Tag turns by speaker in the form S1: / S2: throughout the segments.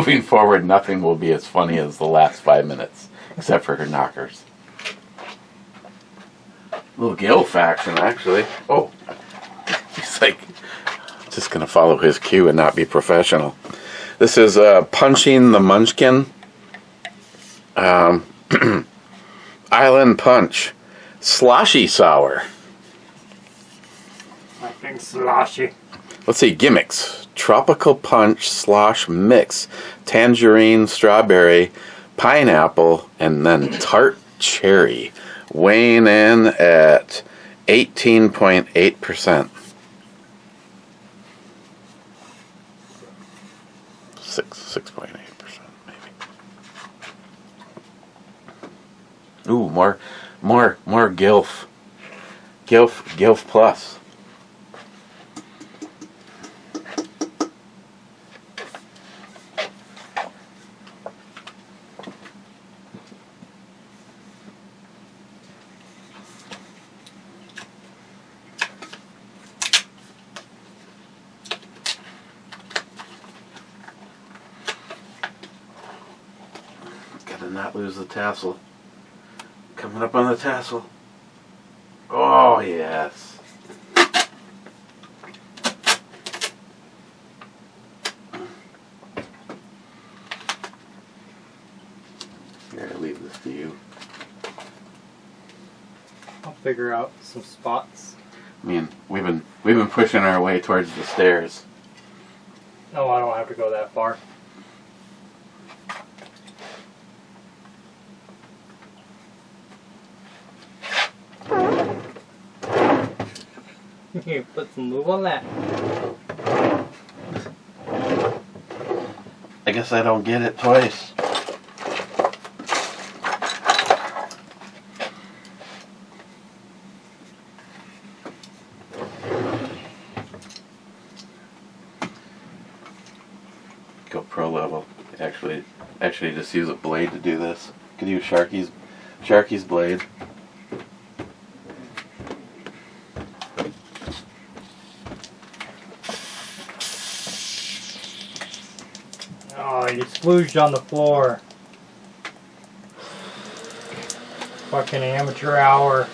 S1: moving forward, nothing will be as funny as the last 5 minutes, except for her knockers. Little Gilf action, actually. Oh, he's like, just gonna follow his cue and not be professional. This is Punching the Munchkin. Island Punch. Slushy Sour.
S2: I think Slushy.
S1: Let's see, gimmicks. Tropical Punch Slosh Mix. Tangerine, strawberry, pineapple, and then tart cherry. Weighing in at 18.8%. 6.8%, maybe. Ooh, more Gilf. Gilf Plus. Gotta not lose the tassel. Coming up on the tassel. Oh, yes. Here, I'll leave this to you.
S2: I'll figure out some spots.
S1: I mean, we've been pushing our way towards the stairs.
S2: Oh, I don't have to go that far. Here, put some lube on that.
S1: I guess I don't get it twice. Go pro level. Actually just use a blade to do this. Could use Sharky's blade.
S2: Oh, you splooged on the floor. Fucking amateur hour.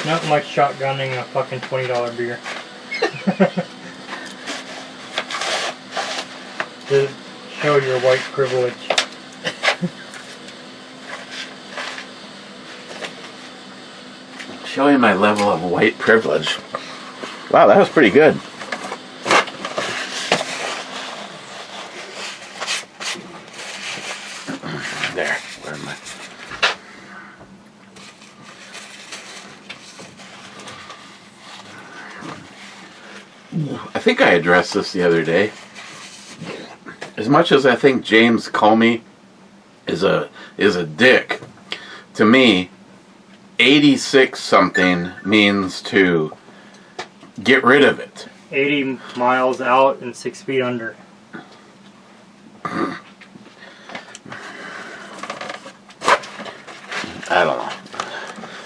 S2: Nothing like shotgunning a fucking $20 beer. To show your white privilege.
S1: Showing my level of white privilege. Wow, that was pretty good. There. Where am I? I think I addressed this the other day. As much as I think James Comey is a dick, to me, 86 something means to get rid of it.
S2: 80 miles out and 6 feet under.
S1: I don't know.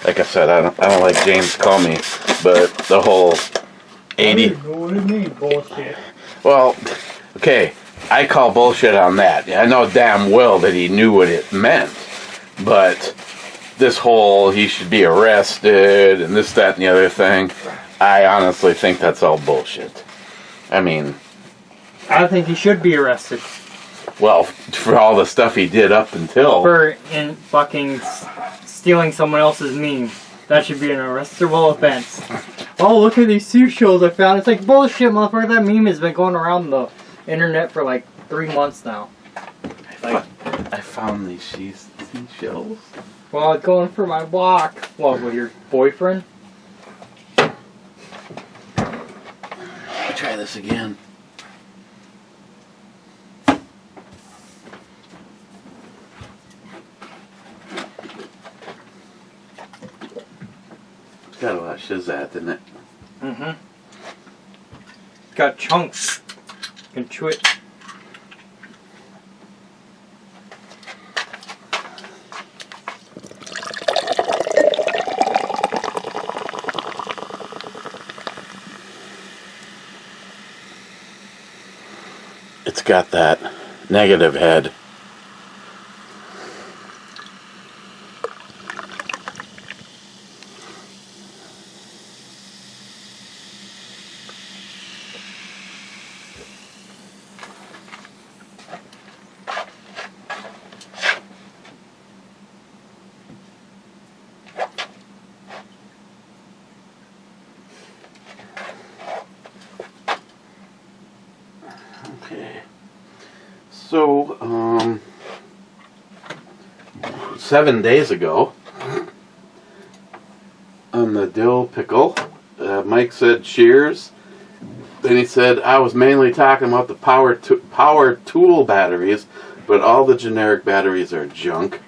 S1: Like I said, I don't like James Comey, but the whole 80.
S2: What do you mean bullshit?
S1: Well, okay. I call bullshit on that. I know damn well that he knew what it meant, but this whole he should be arrested and this, that, and the other thing, I honestly think that's all bullshit. I mean,
S2: I think he should be arrested.
S1: Well, for all the stuff he did up until...
S2: For fucking stealing someone else's meme. That should be an arrestable offense. Oh, look at these seashells I found. It's like, bullshit, motherfucker. That meme has been going around the internet for like 3 months now.
S1: I found these seashells.
S2: Well, I was going for my walk. What, with your boyfriend?
S1: Let me try this again. It's got a lot of shizat, didn't it?
S2: Mm-hmm. Got chunks. can chew it.
S1: It's got that negative head. Okay. So, 7 days ago, on the dill pickle, Mike said cheers. Then he said, I was mainly talking about the power tool batteries, but all the generic batteries are junk.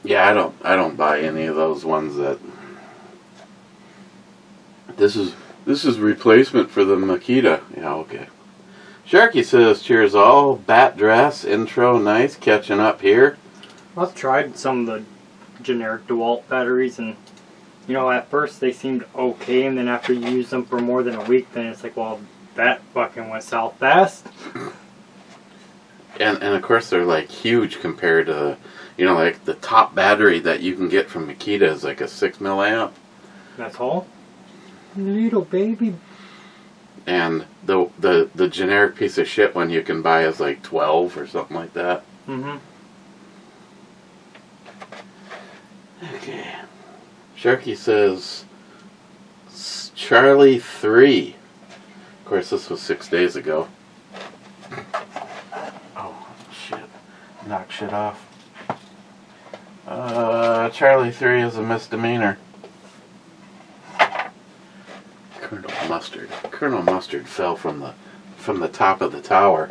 S1: Yeah, I don't buy any of those ones that. This is replacement for the Makita. Yeah, okay. Sharky says, cheers all. Bat dress, intro, nice. Catching up here.
S2: I've tried some of the generic DeWalt batteries, and you know, at first they seemed okay, and then after you use them for more than a week, then it's like, well, that fucking went south fast.
S1: And of course they're like huge compared to, like the top battery that you can get from Makita is like a 6 milliamp.
S2: That's all? Little baby.
S1: And the generic piece of shit one you can buy is like 12 or something like that.
S2: Mm-hmm.
S1: Okay. Sharky says Charlie 3. Of course, this was 6 days ago. Oh, shit. Knock shit off. Charlie 3 is a misdemeanor. Colonel Mustard fell from the top of the tower.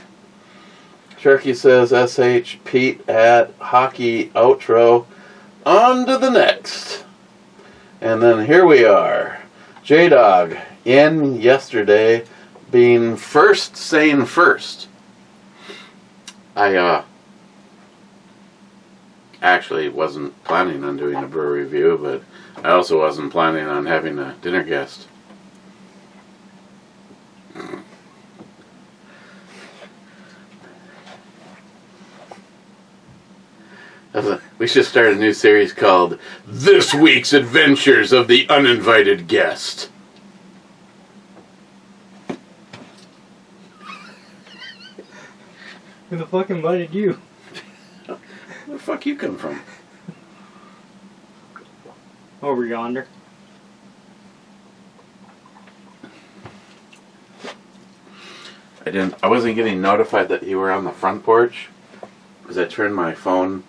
S1: Sharky says SH Pete at hockey outro. On to the next. And then here we are. J-Dog in yesterday being first saying first. I actually wasn't planning on doing a brew review, but I also wasn't planning on having a dinner guest. We should start a new series called This Week's Adventures of the Uninvited Guest.
S2: Who the fuck invited you?
S1: Where the fuck you come from?
S2: Over yonder.
S1: I wasn't getting notified that you were on the front porch because I turned my phone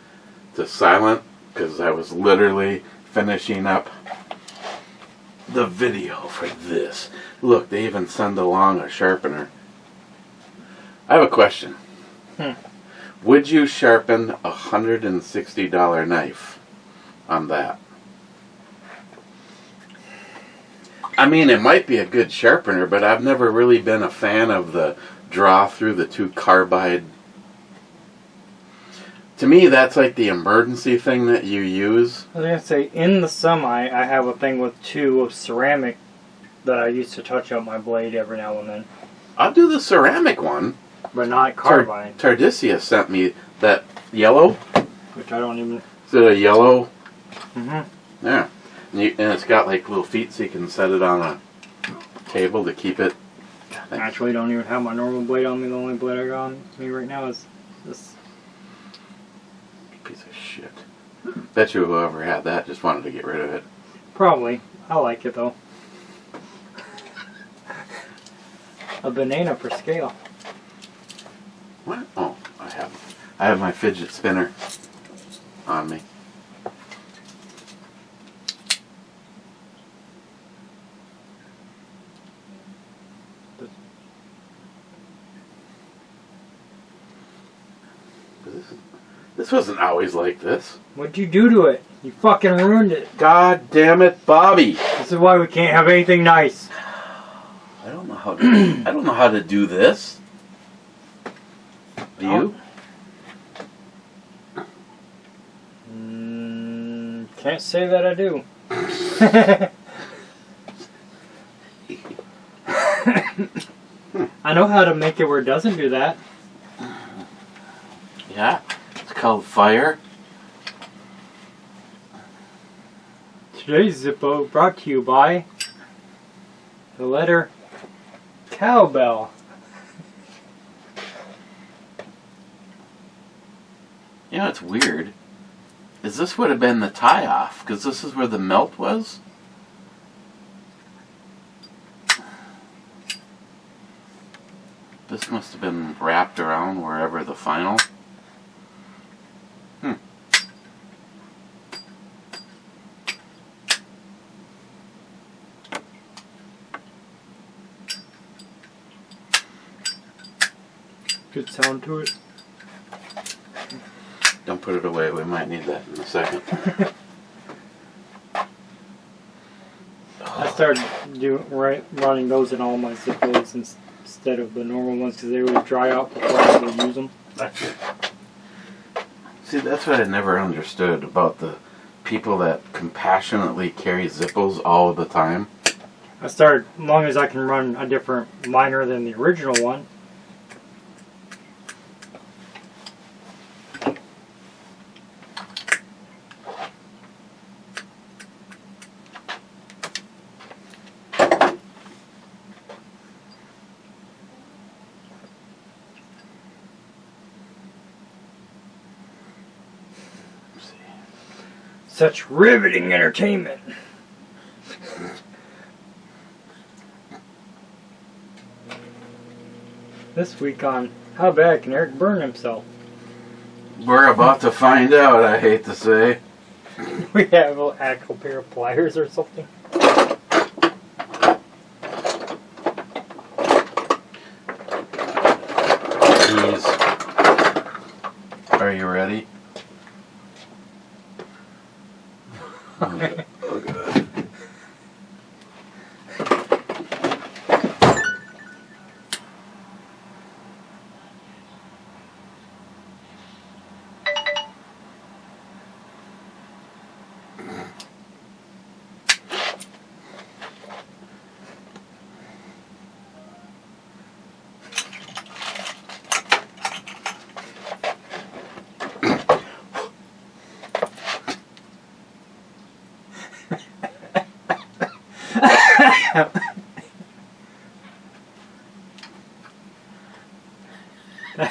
S1: to silent because I was literally finishing up the video for this. Look, they even send along a sharpener. I have a question. Would you sharpen a $160 knife on that? I mean, it might be a good sharpener, but I've never really been a fan of the draw through the two carbide. To me, that's like the emergency thing that you use.
S2: I was going to say, in the semi, I have a thing with two of ceramic that I used to touch up my blade every now and then.
S1: I'll do the ceramic one.
S2: But not carbide.
S1: Tardisia sent me that yellow.
S2: Which I don't even...
S1: Is it a yellow?
S2: Mm-hmm.
S1: Yeah. And it's got like little feet so you can set it on a table to keep it.
S2: I actually don't even have my normal blade on me. The only blade I got on me right now is this.
S1: Piece of shit. Bet you whoever had that just wanted to get rid of it.
S2: Probably. I like it though. A banana per scale.
S1: What? Oh, I have my fidget spinner on me. This wasn't always like this.
S2: What'd you do to it? You fucking ruined it.
S1: God damn it, Bobby.
S2: This is why we can't have anything nice.
S1: I don't know how to do this. Do you?
S2: Can't say that I do. I know how to make it where it doesn't do that.
S1: Yeah, it's called fire.
S2: Today's Zippo brought to you by the letter cowbell.
S1: You know, it's weird. Is this would have been the tie-off? Because this is where the melt was? This must have been wrapped around wherever the final...
S2: Good sound to it.
S1: Don't put it away, we might need that in a second.
S2: I started running those in all my Zippos instead of the normal ones because they would dry out before I would use them.
S1: See, that's what I never understood about the people that compassionately carry Zippos all the time.
S2: I started, as long as I can run a different liner than the original one. Such riveting entertainment. This week on How Bad Can Eric Burn Himself?
S1: We're about to find out, I hate to say.
S2: We have an actual pair of pliers or something.
S1: Please. Are you ready? Oh, God. Oh, God.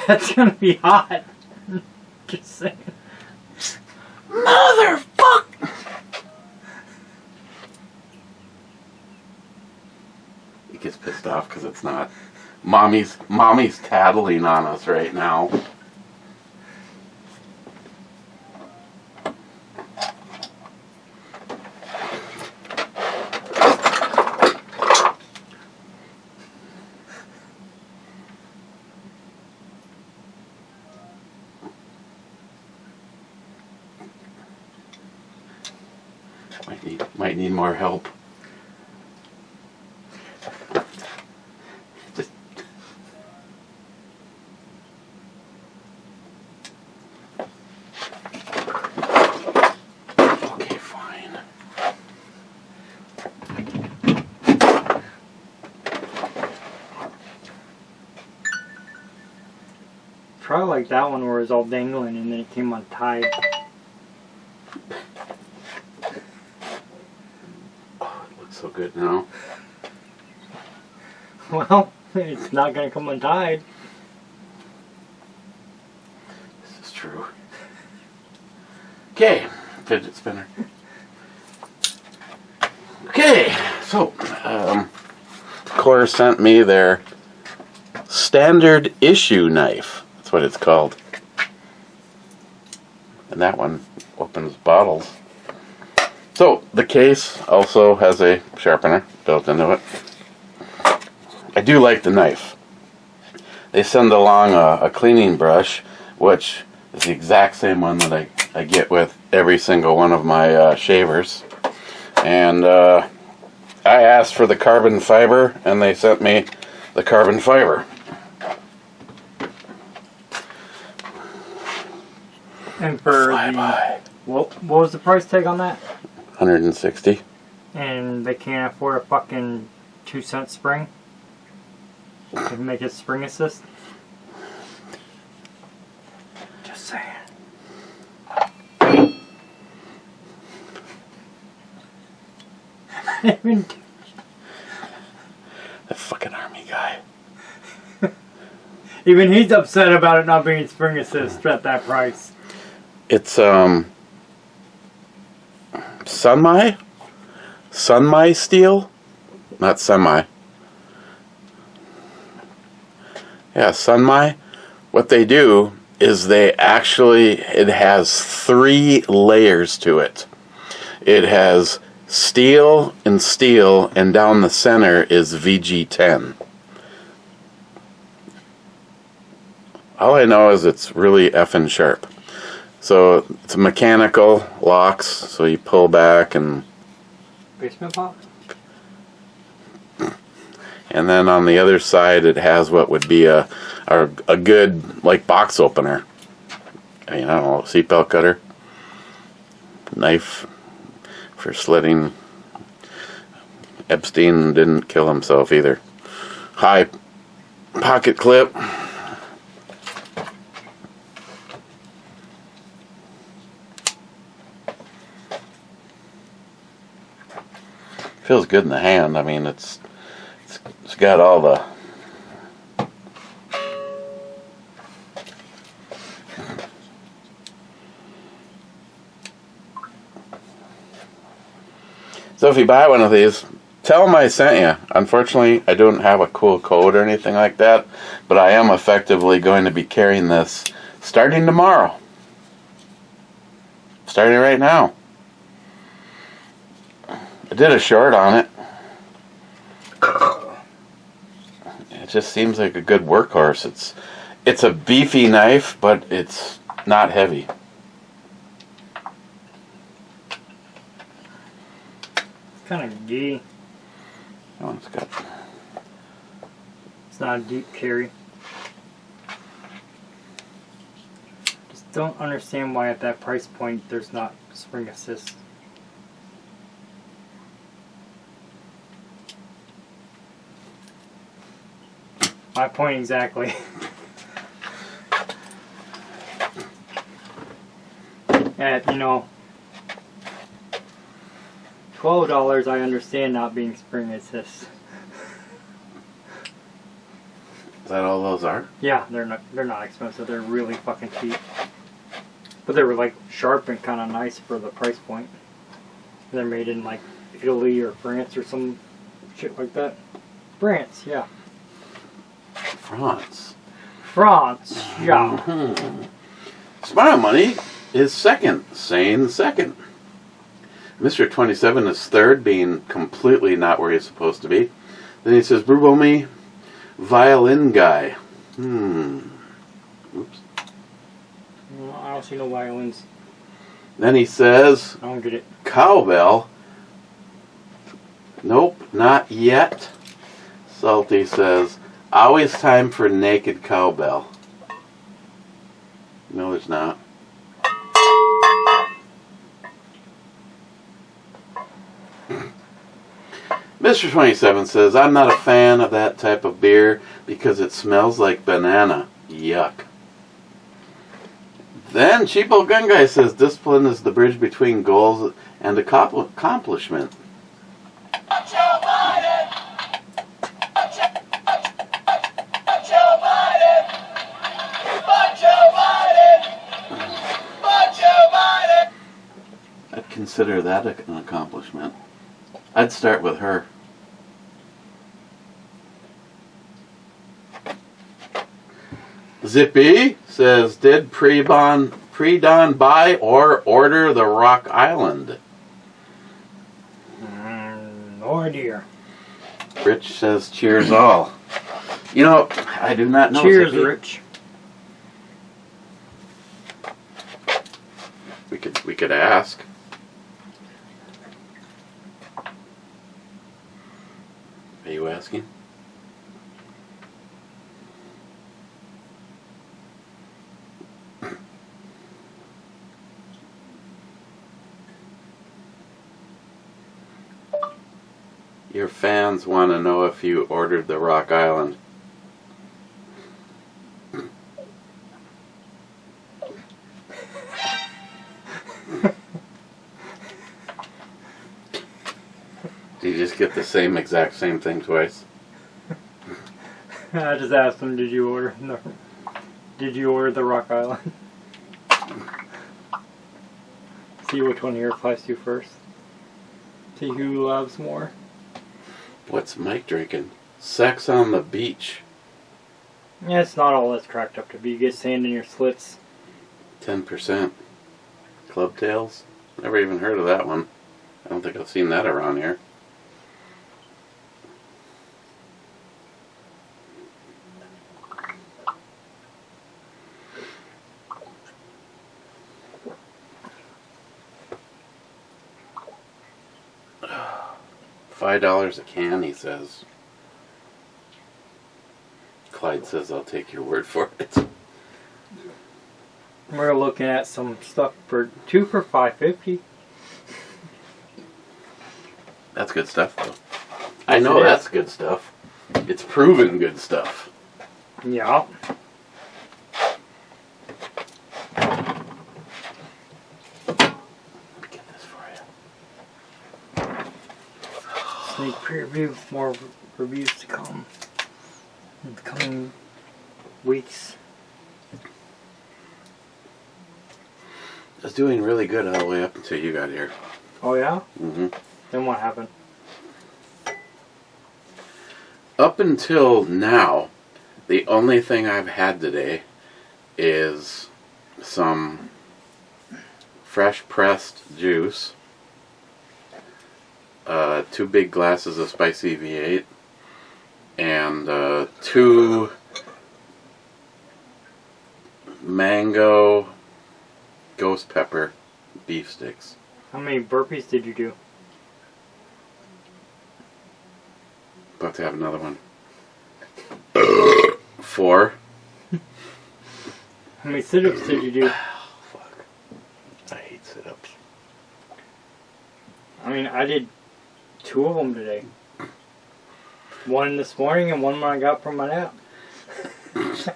S2: That's gonna be hot. Just saying.
S1: Motherfucker! He gets pissed off because it's not. Mommy's tattling on us right now. Might need more help. Just okay, fine.
S2: Try like that one where it was all dangling and then it came untied.
S1: So good now.
S2: Well, it's not gonna come untied.
S1: This is true. Okay, fidget spinner. Okay, so Core sent me their standard issue knife. That's what it's called. And that one opens bottles. So, the case also has a sharpener built into it. I do like the knife. They send along a cleaning brush, which is the exact same one that I get with every single one of my shavers. And I I asked for the carbon fiber, and they sent me the carbon fiber.
S2: And for what was the price tag on that?
S1: $160.
S2: And they can't afford a fucking 2-cent spring to make it spring assist. Just saying.
S1: The fucking army guy.
S2: Even he's upset about it not being spring assist at that price.
S1: It's Sunmi steel, not semi. Yeah, Sunmi. What they do is it has 3 layers to it. It has steel, and down the center is VG10. All I know is it's really effing sharp. So it's mechanical locks, so you pull back and...
S2: Basement pop?
S1: And then on the other side it has what would be a good, like, box opener. I don't know, seatbelt cutter. Knife for slitting. Epstein didn't kill himself either. High pocket clip. Feels good in the hand. I mean, it's got all the... So if you buy one of these, tell them I sent you. Unfortunately, I don't have a cool code or anything like that, but I am effectively going to be carrying this starting tomorrow. Starting right now. I did a short on it. It just seems like a good workhorse. It's a beefy knife, but it's not heavy.
S2: Kind of gay.
S1: Oh,
S2: It's not a deep carry. Just don't understand why at that price point there's not spring assist. My point exactly. At, $12, I understand not being spring assist.
S1: Is that all those are?
S2: Yeah, they're not expensive. They're really fucking cheap. But they were like sharp and kind of nice for the price point. They're made in like Italy or France or some shit like that. France, yeah. France, yeah.
S1: Mm-hmm. Smile Money is second, saying second. Mr. 27 is third, being completely not where he's supposed to be. Then he says, Brubomi, violin guy. Oops.
S2: Well, I don't see no violins.
S1: Then he says,
S2: I don't get it.
S1: Cowbell. Nope, not yet. Salty says, always time for naked cowbell. No, there's not. Mr. 27 says, I'm not a fan of that type of beer because it smells like banana. Yuck. Then Cheapo Gun Guy says, discipline is the bridge between goals and accomplishment. I'd consider that an accomplishment. I'd start with her. Zippy says, did Pre-Dawn buy or order the Rock Island?
S2: Oh dear.
S1: Rich says, cheers all. I do not know.
S2: Cheers,
S1: Zippy.
S2: Rich.
S1: We could ask. Are you asking? Your fans want to know if you ordered the Rock Island. Did you just get the exact same thing twice?
S2: I just asked him, did you order the Rock Island? See which one he replies to first. See who loves more.
S1: What's Mike drinking? Sex on the beach.
S2: Yeah, it's not all it's cracked up to be. You get sand in your slits.
S1: 10%. Club Tails? Never even heard of that one. I don't think I've seen that around here. $5 a can, he says. Clyde says, I'll take your word for it.
S2: We're looking at some stuff for two for $5.50.
S1: That's good stuff, though. I know that's good stuff. It's proven good stuff.
S2: Yeah.
S1: Get this for you.
S2: Sneak preview, more reviews to come in the coming weeks.
S1: I was doing really good all the way up until you got here.
S2: Oh yeah?
S1: Mm-hmm.
S2: Then what happened?
S1: Up until now, the only thing I've had today is some fresh pressed juice, 2 big glasses of spicy V8, and 2 mango ghost pepper beef sticks.
S2: How many burpees did you do?
S1: About to have another one. 4.
S2: How many sit-ups did you do?
S1: Fuck. I hate sit-ups.
S2: I mean, I did 2 of them today. One this morning and one when I got from my nap.
S1: The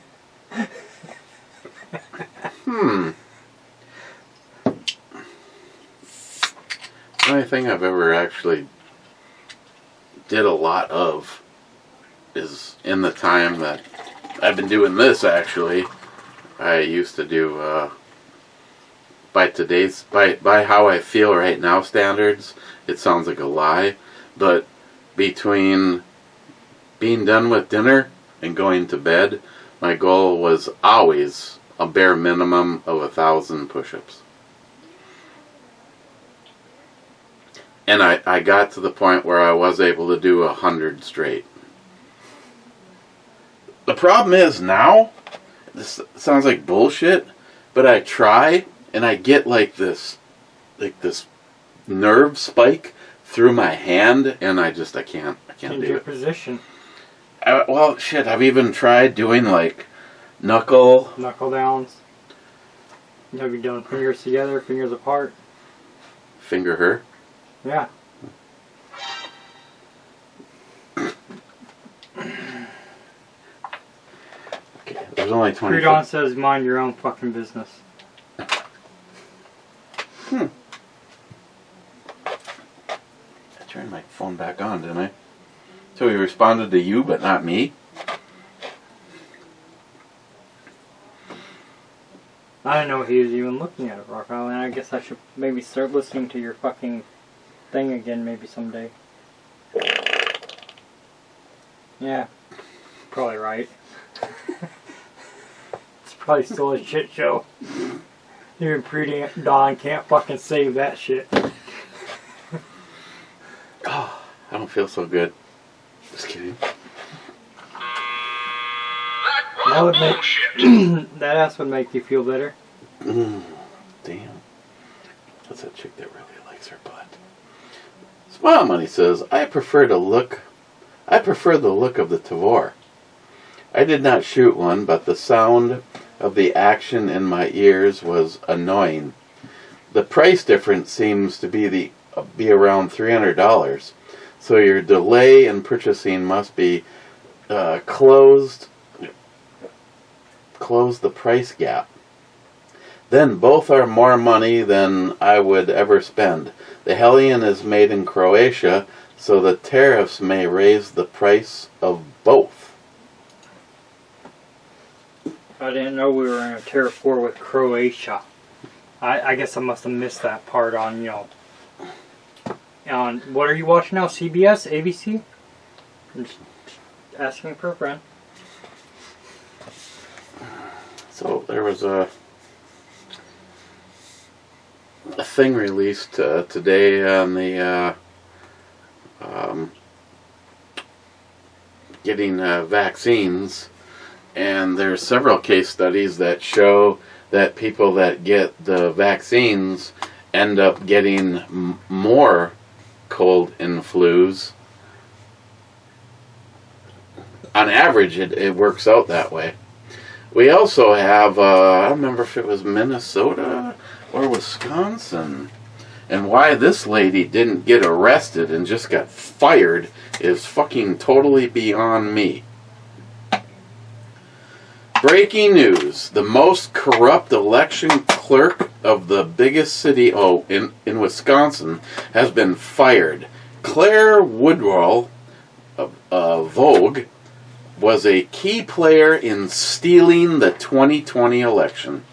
S1: only thing I've ever actually did a lot of is in the time that I've been doing this. Actually, I used to do by how I feel right now standards, it sounds like a lie, but between being done with dinner and going to bed, my goal was always a bare minimum of 1,000 push-ups. And I got to the point where I was able to do 100 straight. The problem is now, this sounds like bullshit, but I try and I get like this nerve spike through my hand, and I can't
S2: Change
S1: do
S2: your
S1: it.
S2: position.
S1: Well, shit, I've even tried doing like knuckle
S2: downs. Have you done fingers together, fingers apart?
S1: finger her.
S2: Yeah.
S1: Okay, there's only 20.
S2: Freedon says, mind your own fucking business.
S1: I turned my phone back on, didn't I? So he responded to you, but not me?
S2: I didn't know he was even looking at it, Rock Island. I guess I should maybe start listening to your fucking thing again maybe someday. Yeah, probably right. It's probably still a shit show. Even pre-Dawn can't fucking save that shit.
S1: Oh, I don't feel so good. Just kidding.
S2: That would make that ass would make you feel better.
S1: Damn. That's a chick that really likes her butt. Smile Money says, I prefer I prefer the look of the Tavor. I did not shoot one, but the sound of the action in my ears was annoying. The price difference seems to be around $300, so your delay in purchasing must be close the price gap. Then both are more money than I would ever spend. The Hellion is made in Croatia, so the tariffs may raise the price of both.
S2: I didn't know we were in a tariff war with Croatia. I guess I must have missed that part on, on what are you watching now? CBS? ABC? I'm just asking for a friend.
S1: So there was a thing released today on the getting vaccines, and there are several case studies that show that people that get the vaccines end up getting more cold and flus. On average, it works out that way. We also have, I don't remember if it was Minnesota or Wisconsin. And why this lady didn't get arrested and just got fired is fucking totally beyond me. Breaking news. The most corrupt election clerk of the biggest city in Wisconsin has been fired. Claire Woodwall of Vogue was a key player in stealing the 2020 election.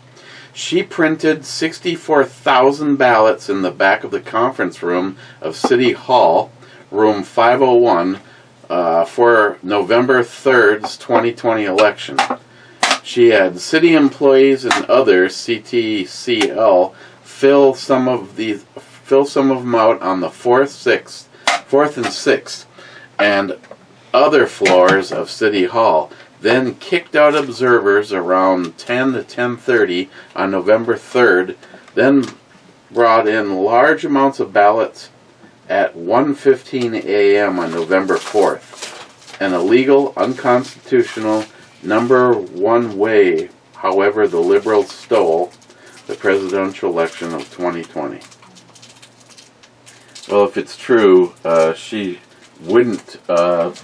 S1: She printed 64,000 ballots in the back of the conference room of City Hall, room 501, for November 3rd's 2020 election. She had city employees and other CTCL fill some of them out on the 4th and 6th, and other floors of City Hall, then kicked out observers around 10 to 10:30 on November 3rd, then brought in large amounts of ballots at 1:15 a.m. on November 4th. An illegal, unconstitutional, number one way, however, the Liberals stole the presidential election of 2020. Well, if it's true, she wouldn't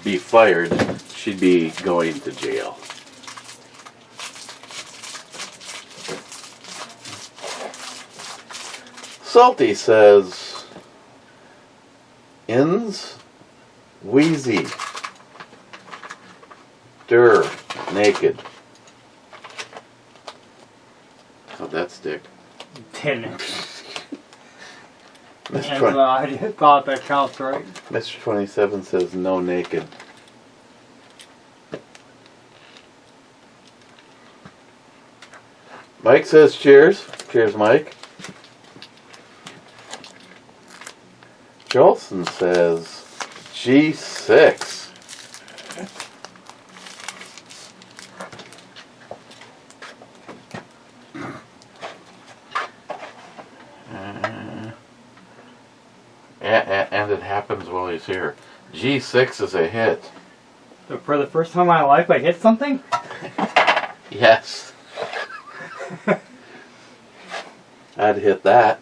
S1: be fired. She'd be going to jail. Salty says, Ins, Wheezy, Durr, Naked. How'd that stick?
S2: Didn't.
S1: Mr.
S2: I thought that counts, right?
S1: Mr. 27 says no naked. Mike says cheers. Cheers, Mike. Jolson says G6. And it happens while he's here. G6 is a hit.
S2: So for the first time in my life, I hit something?
S1: Yes. I'd hit that.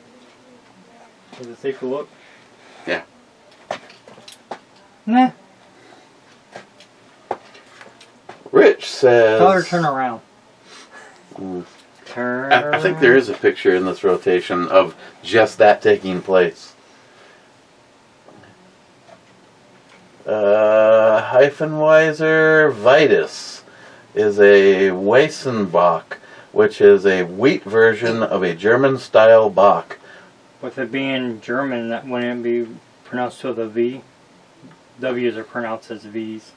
S2: Does it take a look?
S1: Yeah.
S2: Nah.
S1: Rich says...
S2: Tell her to turn around.
S1: Turn I think there is a picture in this rotation of just that taking place. Hyphenweiser Vitus is a Weissenbach, which is a wheat version of a German-style Bach.
S2: With it being German, that wouldn't be pronounced with a V. W's are pronounced as V's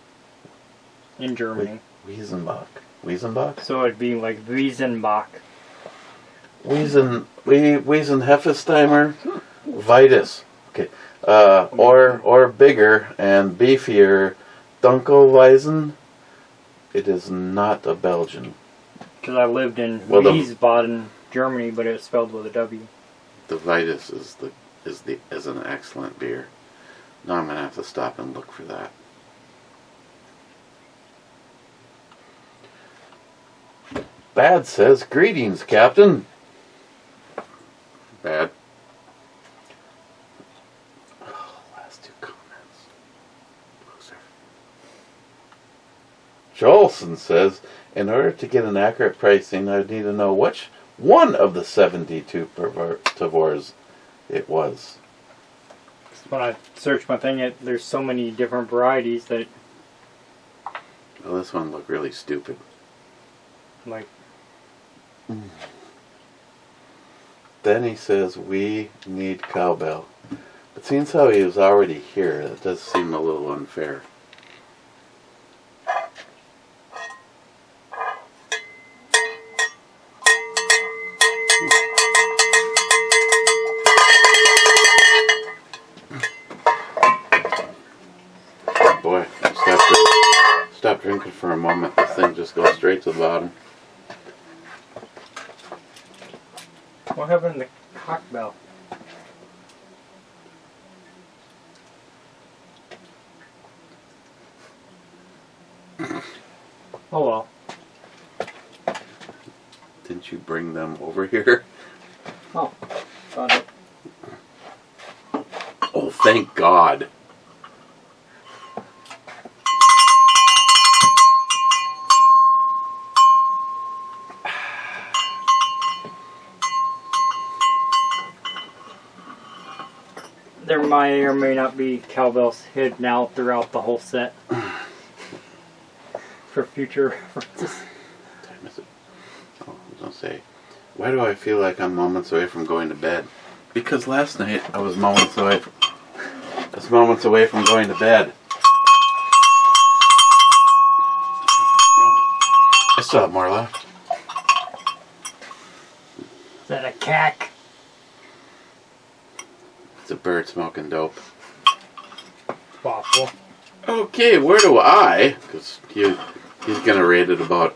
S2: in Germany.
S1: Wiesenbach. Wiesenbach?
S2: So it'd be like Wiesenbach.
S1: Wiesenhefesteimer Vitus. Okay. Or bigger and beefier Dunkelweizen. It is not a Belgian.
S2: Because I lived in Wiesbaden, Germany, but it's spelled with a W.
S1: The Vitus is an excellent beer. Now I'm gonna have to stop and look for that. Bad says, greetings, Captain. Bad. Oh, last two comments. Loser. Jolson says, in order to get an accurate pricing, I need to know which one of the 72 PrrrrTavors it was.
S2: When I search my thing, there's so many different varieties that...
S1: Well, this one looked really stupid.
S2: Like...
S1: Then he says, we need cowbell. But seeing how he was already here, that does seem a little unfair. Boy, stop drinking for a moment. This thing just goes straight to the bottom.
S2: What happened to the cockbell? Oh well.
S1: Didn't you bring them over here?
S2: Oh, found it.
S1: Oh, thank God.
S2: There may or may not be cowbells hidden out throughout the whole set. For future references.
S1: What time is it? Oh, I was going to say, why do I feel like I'm moments away from going to bed? Because last night I was moments away from going to bed. I still have more left.
S2: Is that a cack?
S1: It's a bird smoking dope.
S2: Waffle.
S1: Okay, where do I? Because he's going to rate it about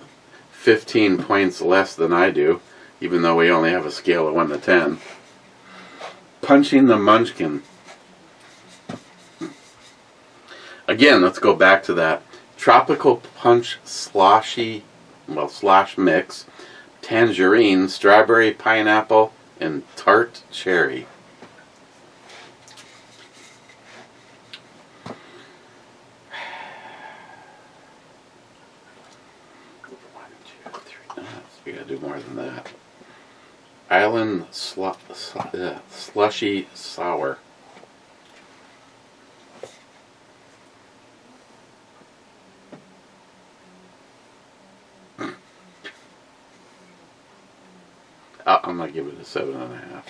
S1: 15 points less than I do, even though we only have a scale of 1 to 10. Punching the Munchkin. Again, let's go back to that. Tropical Punch Slushy, well, slosh mix, tangerine, strawberry, pineapple, and tart cherry. We gotta do more than that. Island Slushy Sour. I'm gonna give it a 7.5.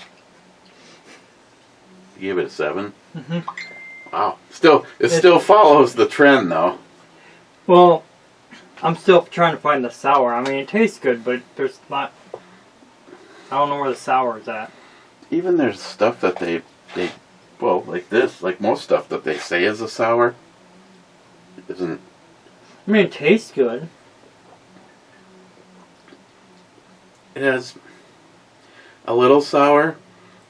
S1: You give it a 7?
S2: Mm-hmm.
S1: Wow. It still follows the trend though.
S2: Well, I'm still trying to find the sour. I mean, it tastes good, but there's not... I don't know where the sour is at.
S1: Even there's stuff that they well, like this, like most stuff that they say is a sour, isn't...
S2: I mean, it tastes good.
S1: It has a little sour,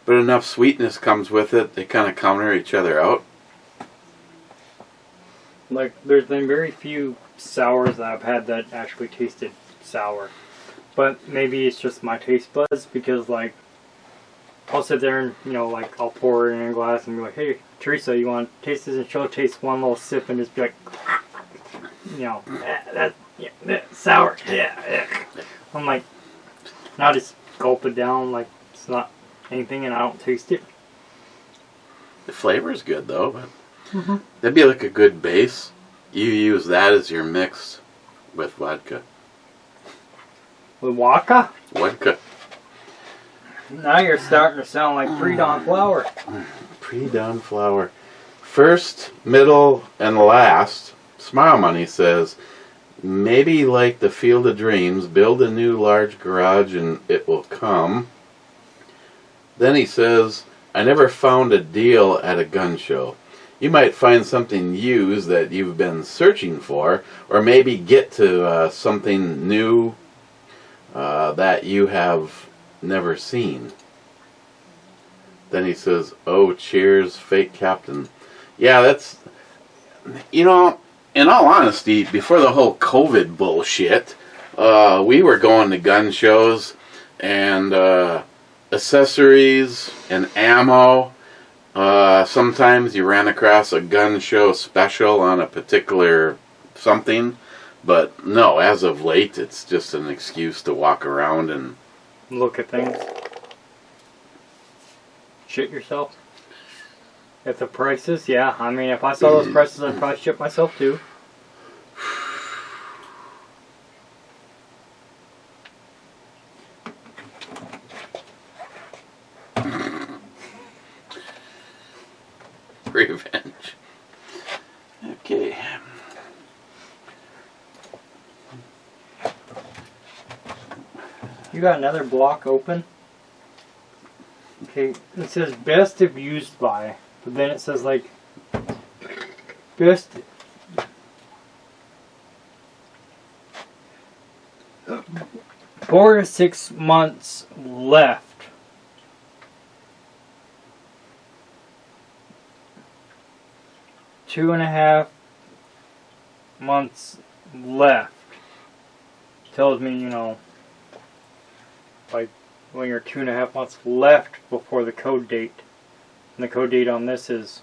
S1: but enough sweetness comes with it. They kind of counter each other out.
S2: Like, there's been very few sours that I've had that actually tasted sour. But maybe it's just my taste buds, because, like, I'll sit there and, you know, like, I'll pour it in a glass and be like, hey, Teresa, you want to taste this? And she'll taste one little sip and just be like, you know, that's sour. Yeah. I'm like, now just gulp it down like it's not anything and I don't taste it.
S1: The flavor is good, though, but that'd be like a good base. You use that as your mix with vodka.
S2: With vodka?
S1: Vodka.
S2: Now you're starting to sound like pre-dawn flour.
S1: Pre-dawn flour. First, middle, and last, Smile Money says, maybe like the Field of Dreams, build a new large garage and it will come. Then he says, I never found a deal at a gun show. You might find something used that you've been searching for, or maybe get to something new that you have never seen. Then he says, oh, cheers, fake captain. Yeah, that's, you know, in all honesty, before the whole COVID bullshit, we were going to gun shows and accessories and ammo. Sometimes you ran across a gun show special on a particular something, but no, as of late, it's just an excuse to walk around and
S2: look at things. Shit yourself. At the prices, yeah. I mean, if I saw those prices, I'd probably shit myself too.
S1: revenge. Okay.
S2: You got another block open? Okay, it says best if used by, but then it says like best 4 to 6 months left. Two and a half months left. Tells me, you know, like when you're 2.5 months left before the code date. And the code date on this is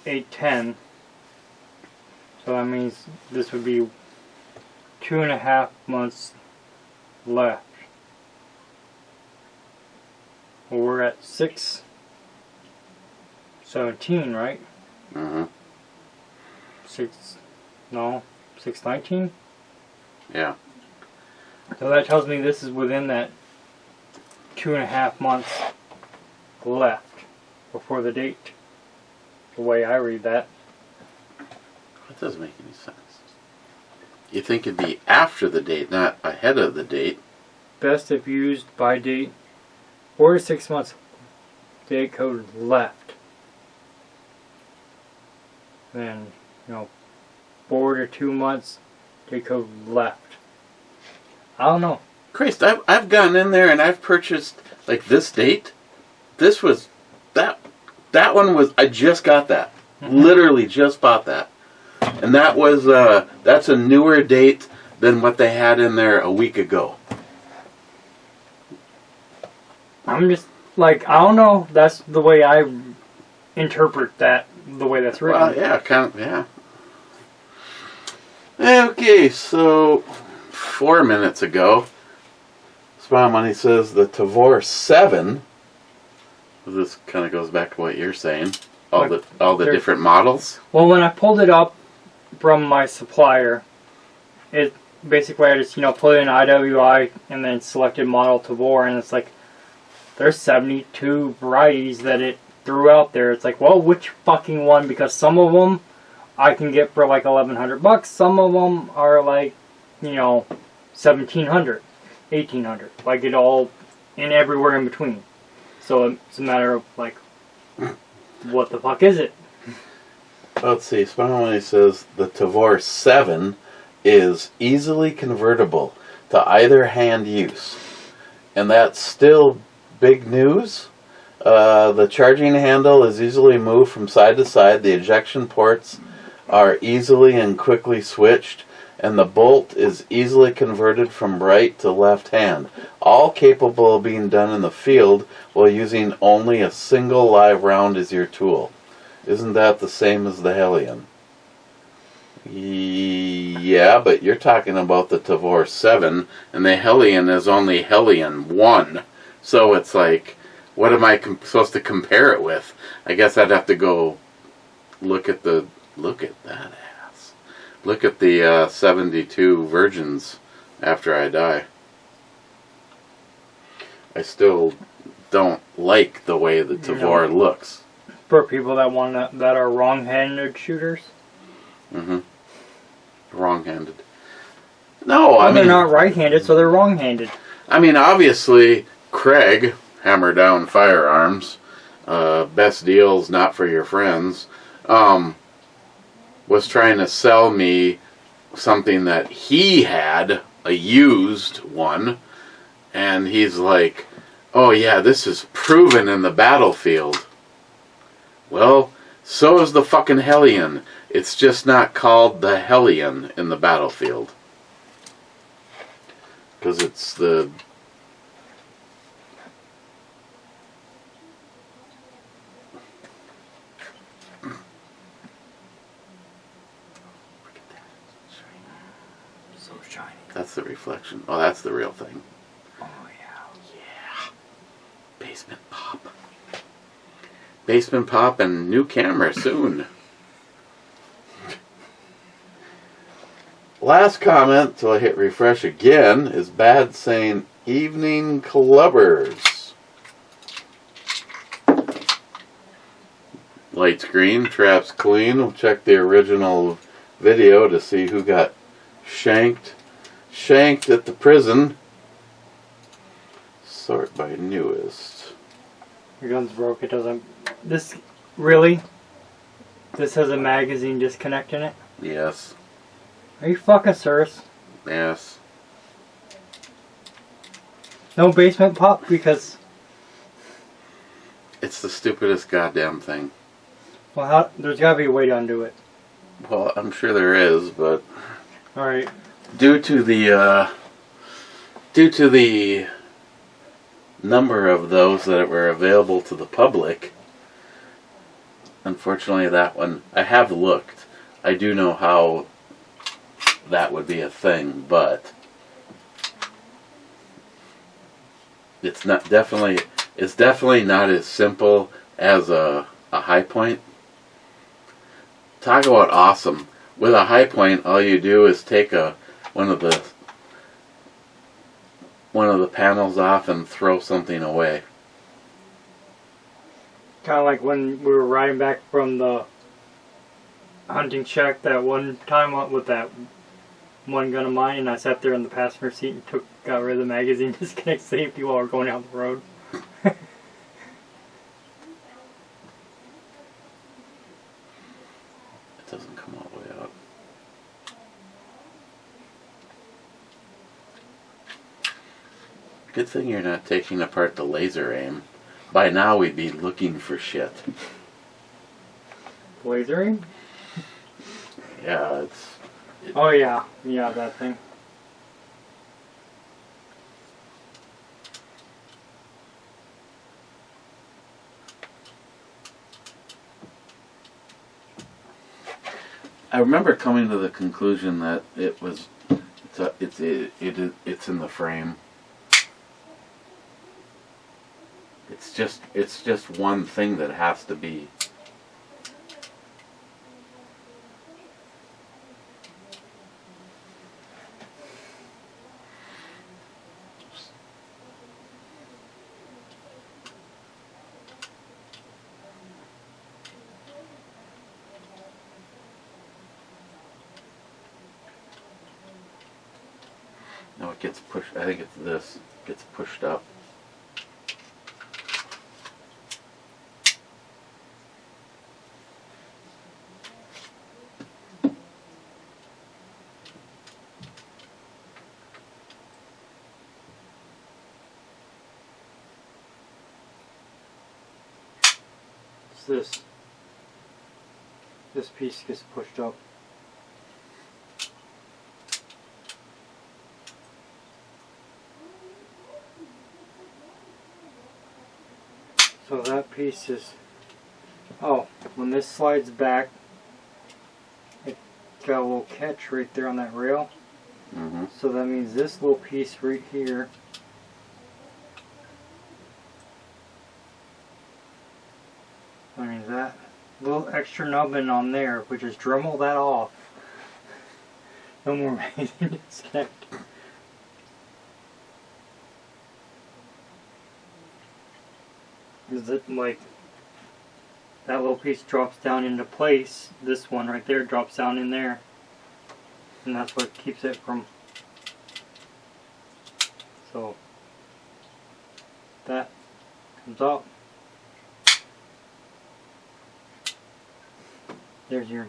S2: 8/10. So that means this would be 2.5 months left. Well, we're at 6/17, right?
S1: Mm-hmm.
S2: 6/19?
S1: Yeah.
S2: So that tells me this is within that 2.5 months left before the date. The way I read that.
S1: That doesn't make any sense. You think it'd be after the date, not ahead of the date.
S2: Best if used by date. 4 to 6 months date code left. Then, you know, 4 to 2 months date code left. I don't know.
S1: Christ, I've gotten in there and I've purchased, like, this date. This was, that one was, I just got that.
S2: Mm-hmm.
S1: Literally just bought that. And that was, that's a newer date than what they had in there a week ago.
S2: I'm just, like, I don't know. That's the way I interpret that, the way that's written.
S1: Well, yeah, kind of, yeah. Okay, so 4 minutes ago, Smile Money says the Tavor 7. This kind of goes back to what you're saying. All the different models.
S2: Well, when I pulled it up from my supplier, it basically I just, you know, put in IWI and then selected model Tavor, and it's like there's 72 varieties that it threw out there. It's like, well, which fucking one? Because some of them I can get for like $1,100. Some of them are like, you know, $1,700, $1,800. Like it all and everywhere in between. So it's a matter of like, what the fuck is it?
S1: Let's see. Smile Money says the Tavor 7 is easily convertible to either hand use, and that's still big news. The charging handle is easily moved from side to side. The ejection ports are easily and quickly switched, and the bolt is easily converted from right to left hand, all capable of being done in the field while using only a single live round as your tool. Isn't that the same as the Hellion? Yeah, but you're talking about the Tavor 7, and the Hellion is only Hellion 1. So it's like, what am I supposed to compare it with? I guess I'd have to go look at that ass. Look at the 72 virgins after I die. I still don't like the way the Tavor looks.
S2: For people that that are wrong-handed shooters.
S1: Mm-hmm. Wrong-handed. No, I mean,
S2: they're not right-handed, so they're wrong-handed.
S1: I mean, obviously, Craig, Hammer Down Firearms, best deals, not for your friends, was trying to sell me something that he had, a used one, and he's like, oh yeah, this is proven in the battlefield. Well, so is the fucking Hellion. It's just not called the Hellion in the battlefield. Because it's the...
S2: So shiny.
S1: That's the reflection. Oh, that's the real thing.
S2: Oh, yeah.
S1: Yeah. Basement pop. Basement pop and new camera soon. Last comment, till I hit refresh again, is Bad saying evening clubbers. Lights green, traps clean. We'll check the original video to see who got shanked at the prison. Sort by newest.
S2: Your gun's broke. It doesn't. This really? This has a magazine disconnect in it?
S1: Yes.
S2: Are you fucking serious?
S1: Yes.
S2: No basement pop because.
S1: It's the stupidest goddamn thing.
S2: Well, how, there's gotta be a way to undo it.
S1: Well, I'm sure there is, but
S2: All right.
S1: due to the number of those that were available to the public, unfortunately, that one I have looked. I do know how that would be a thing, but it's definitely not as simple as a high point. Talk about awesome. With a high point, all you do is take one of the panels off and throw something away.
S2: Kind of like when we were riding back from the hunting shack that one time with that one gun of mine, and I sat there in the passenger seat and got rid of the magazine disconnect safety while we're going down the road.
S1: It doesn't come all the way out. Good thing you're not taking apart the laser aim. By now we'd be looking for shit.
S2: Lasering?
S1: Yeah,
S2: Oh yeah, yeah, that thing.
S1: I remember coming to the conclusion that it's in the frame. It's just one thing that has to be. No, it gets pushed. I think it's this. It gets pushed up.
S2: It's this piece gets pushed up. So that piece is, oh, when this slides back, it got a little catch right there on that rail.
S1: Mm-hmm.
S2: So that means this little piece right here that little extra nubbin on there, we just Dremel that off. No more magazine disconnect. Is it like that little piece drops down into place? This one right there drops down in there, and that's what keeps it from. So that comes up. There's your.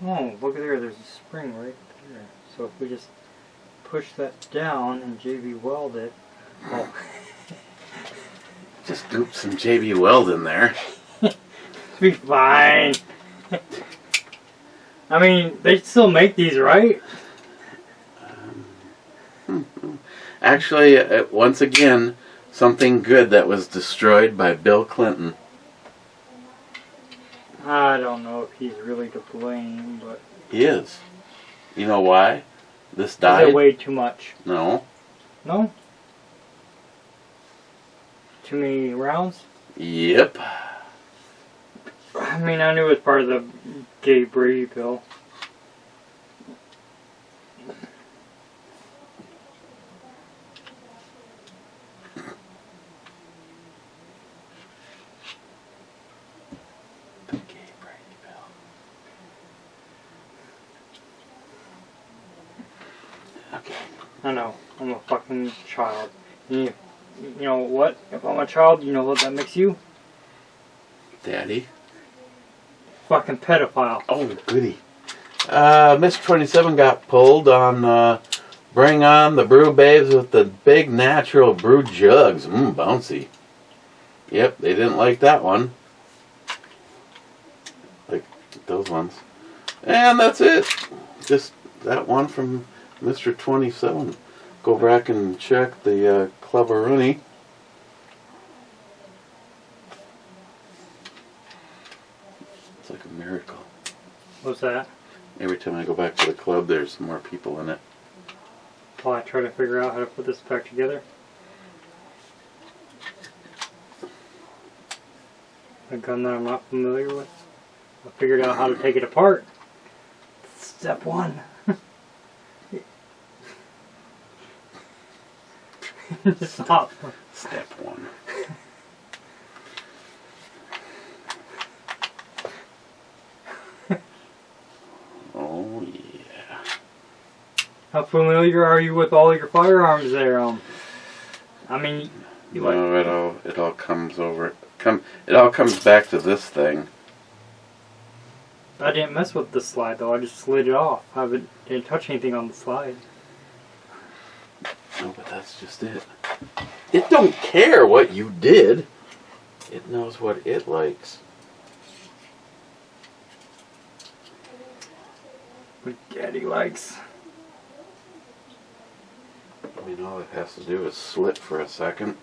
S2: Oh, look at there. There's a spring right there. So if we just push that down and JB weld it. Oh.
S1: Just doop some JB Weld in there.
S2: Be fine. I mean, they still make these, right?
S1: Actually, once again, something good that was destroyed by Bill Clinton.
S2: I don't know if he's really to blame, but...
S1: He is. You know why? This
S2: Is
S1: died?
S2: it way too much?
S1: No.
S2: No? Too many rounds?
S1: Yep.
S2: I mean, I knew it was part of the gay Brady bill.
S1: The gay Brady bill. Okay.
S2: I know. I'm a fucking child. You know what? If I'm a child, you know what that makes you?
S1: Daddy.
S2: Fucking pedophile.
S1: Oh, goody. Mr. 27 got pulled on Bring On the Brew Babes with the big natural brew jugs. Bouncy. Yep, they didn't like that one. Like those ones. And that's it. Just that one from Mr. 27. Go back and check the Clever Rooney. It's like a miracle.
S2: What's that?
S1: Every time I go back to the club, there's more people in it.
S2: While I try to figure out how to put this back together. A gun that I'm not familiar with. I figured out how to take it apart. Step one. Stop.
S1: Step one. Oh, yeah.
S2: How familiar are you with all your firearms there? I mean, you like...
S1: No, it all comes over. It all comes back to this thing.
S2: I didn't mess with the slide though. I just slid it off. I didn't touch anything on the slide.
S1: No, but that's just it. It don't care what you did. It knows what it likes.
S2: What Daddy likes.
S1: I mean, all it has to do is slip for a second.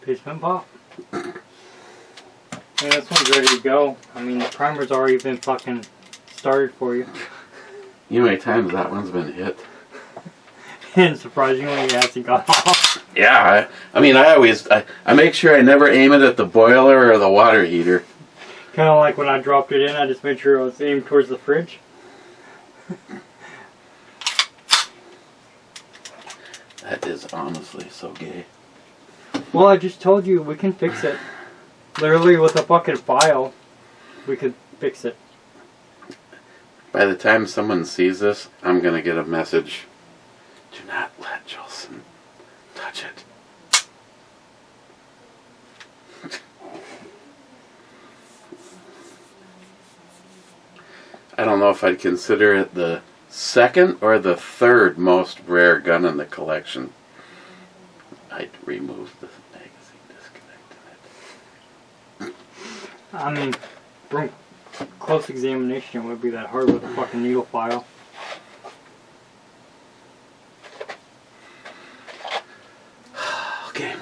S2: Basement pop. I mean, this one's ready to go. I mean, the primer's already been fucking started for you.
S1: You know how many times that one's been hit?
S2: And surprisingly, it hasn't got off.
S1: Yeah, I make sure I never aim it at the boiler or the water heater.
S2: Kind of like when I dropped it in, I just made sure it was aimed towards the fridge.
S1: That is honestly so gay.
S2: Well, I just told you, we can fix it. Literally with a fucking file, we could fix it.
S1: By the time someone sees this, I'm going to get a message. Do not let Jolson touch it. I don't know if I'd consider it the second or the third most rare gun in the collection. I'd remove the magazine disconnect in it.
S2: I mean, from close examination, it would be that hard with a fucking needle file.
S1: Okay.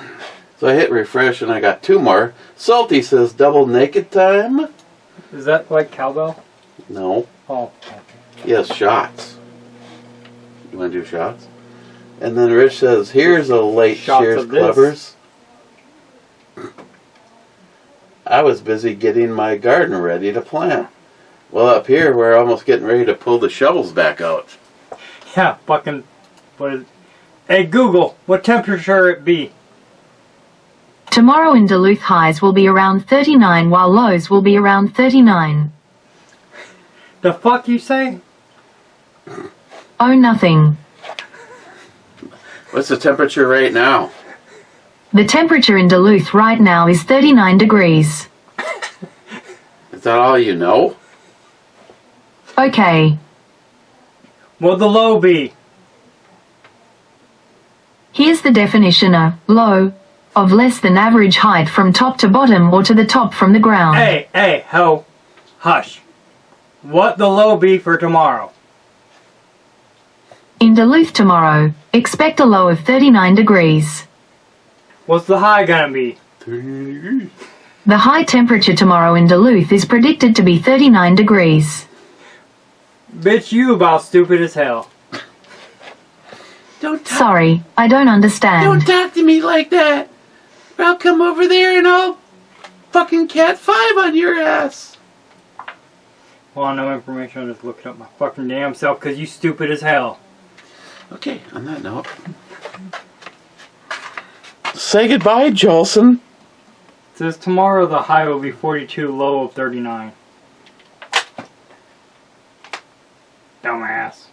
S1: So I hit refresh and I got two more. Salty says double naked time.
S2: Is that like cowbell?
S1: No.
S2: Oh.
S1: Yes, shots. You want to do shots? And then Rich says, here's a late
S2: Shots
S1: Shears
S2: of this.
S1: Clevers. I was busy getting my garden ready to plant. Well, up here, we're almost getting ready to pull the shovels back out.
S2: Yeah, fucking... What is... Hey, Google, what temperature it be?
S3: Tomorrow in Duluth, highs will be around 39 while lows will be around 39.
S2: The fuck you say?
S3: Oh, nothing.
S1: What's the temperature right now?
S3: The temperature in Duluth right now is 39 degrees.
S1: Is that all you know?
S3: Okay.
S2: What'd the low be?
S3: Here's the definition of low, of less than average height from top to bottom or to the top from the ground.
S2: Hey, ho, hush. What the low be for tomorrow?
S3: In Duluth tomorrow, expect a low of 39 degrees.
S2: What's the high gonna be?
S1: 30 degrees.
S3: The high temperature tomorrow in Duluth is predicted to be 39 degrees.
S2: Bitch, you about stupid as hell.
S3: Sorry, I don't understand.
S1: Don't talk to me like that. I'll come over there and I'll fucking cat 5 on your ass.
S2: Well, no information. I'll just look it up my fucking damn self because you stupid as hell.
S1: Okay, on that note. Say goodbye, Jolson.
S2: It says tomorrow the high will be 42, low of 39. Dumbass.